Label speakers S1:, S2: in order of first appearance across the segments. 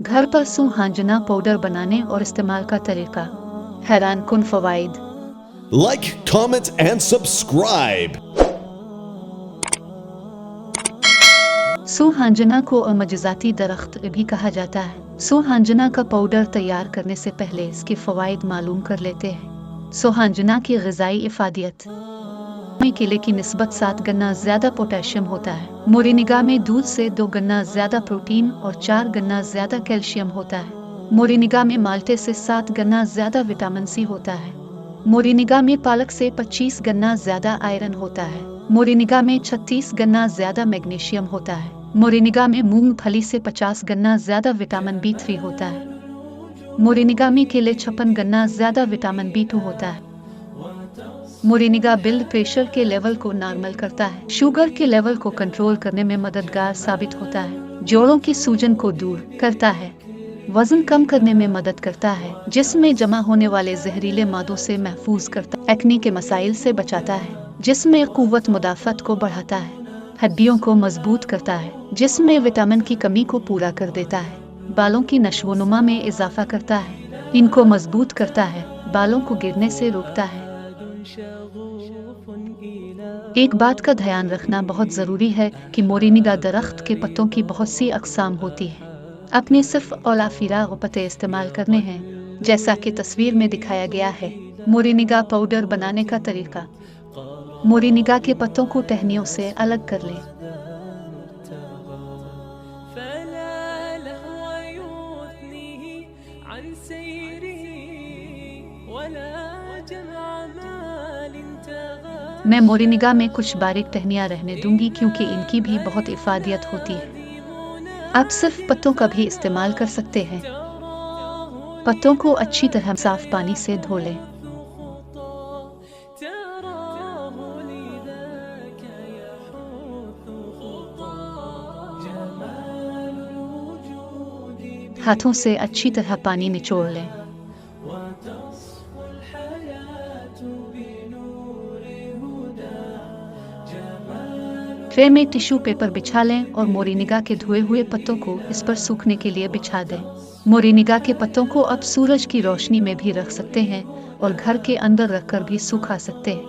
S1: घर पर सुहांजना पाउडर बनाने और इस्तेमाल का तरीका। हैरान कुन फवाइद।
S2: Like, comment, and subscribe.
S1: सुहांजना को अमजजाती दरख्त भी कहा जाता है। सुहांजना का पाउडर तैयार करने से पहले इसके फवाइद मालूम कर लेते हैं। सुहांजना की ग़िज़ाई इफ़ादियत। केले की निस्बत 7 गना ज़्यादा पोटेशियम होता है। मोरिंगा में दूध से 2 गना ज़्यादा प्रोटीन और 4 गना ज़्यादा कैल्शियम होता है। मोरिंगा में माल्टे से 7 गना ज़्यादा विटामिन सी होता है। मोरिंगा में पालक से 25 गना ज़्यादा आयरन होता है। मोरिंगा में 36 गना ज़्यादा मैग्नीशियम होता है। मोरिंगा में मूंगफली से 50 गना ज़्यादा विटामिन B3 होता है। मोरिंगा में केले 56 गना ज़्यादा विटामिन B2 होता है। मोरिंगा ब्लड प्रेशर के लेवल को नॉर्मल करता है। शुगर के लेवल को कंट्रोल करने में मददगार साबित होता है। जोड़ों की सूजन को दूर करता है। वजन कम करने में मदद करता है। जिस्म में जमा होने वाले जहरीले मादों से महफूज करता है। एक्ने के मसाइल से बचाता है। जिस्म में कुव्वत मुदाफ़त को बढ़ाता है। हड्डियों को मजबूत करता है। जिस्म में विटामिन की कमी को पूरा कर देता है। बालों की नशोनुमा में इजाफा करता है। इनको मजबूत करता है। बालों को गिरने से रोकता है। एक बात का ध्यान रखना बहुत ज़रूरी है कि मोरिंगा दरख्त के पत्तों की बहुत सी अक़साम होती है। अपने सिर्फ औलाफिरा पत्ते इस्तेमाल करने हैं, जैसा कि तस्वीर में दिखाया गया है। मोरिंगा पाउडर बनाने का तरीका। मोरिंगा के पत्तों को टहनियों से अलग कर लें। मैं मोरिंगा में कुछ बारीक टहनियाँ रहने दूंगी क्योंकि इनकी भी बहुत इफ़ादियत होती है। आप सिर्फ पत्तों का भी इस्तेमाल कर सकते हैं। पत्तों को अच्छी तरह साफ पानी से धो लें। हाथों से अच्छी तरह पानी निचोड़ लें। ट्रे में टिश्यू पेपर बिछा लें और मोरिंगा के धुए हुए पत्तों को इस पर सूखने के लिए बिछा दें। मोरिंगा के पत्तों को अब सूरज की रोशनी में भी रख सकते हैं और घर के अंदर रखकर भी सूखा सकते हैं।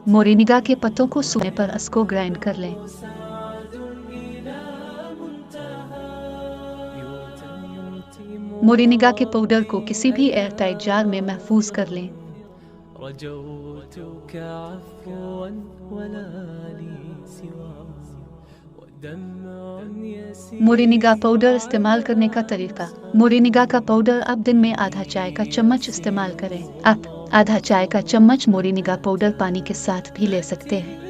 S1: मोरिंगा के पत्तों को सूखने पर इसको ग्राइंड कर लें। मोरिंगा के पाउडर को किसी भी एयरटाइट जार में महफूज कर लें। मोरिंगा पाउडर इस्तेमाल करने का तरीका। मोरिंगा का पाउडर आप दिन में आधा चाय का चम्मच इस्तेमाल करें। आप आधा चाय का चम्मच मोरिंगा पाउडर पानी के साथ भी ले सकते हैं।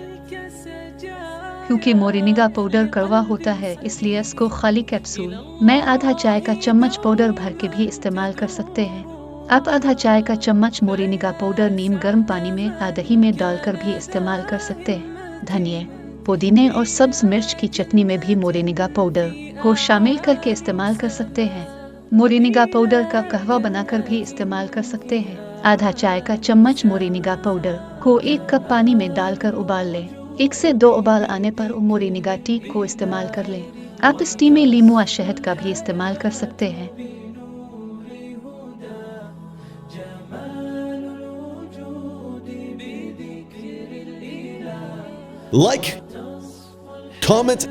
S1: क्योंकि मोरिंगा पाउडर कड़वा होता है, इसलिए इसको खाली कैप्सूल में आधा चाय का चम्मच पाउडर भर के भी इस्तेमाल कर सकते हैं। आप आधा चाय का चम्मच मोरिंगा पाउडर नीम गर्म पानी में या दही में डालकर भी इस्तेमाल कर सकते हैं। धनिया, पुदीने और सब्ज मिर्च की चटनी में भी मोरिंगा पाउडर को शामिल करके इस्तेमाल कर सकते हैं। मोरिंगा पाउडर का कहवा बनाकर भी इस्तेमाल कर सकते हैं। आधा चाय का चम्मच मोरिंगा पाउडर को 1 कप पानी में डालकर उबाल लें। 1 से 2 उबाल आने पर मोरिंगा टी को इस्तेमाल कर लें। आप इस टी में लीमू या शहद का भी इस्तेमाल कर सकते हैं।
S2: Like, comment,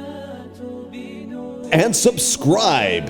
S2: and subscribe.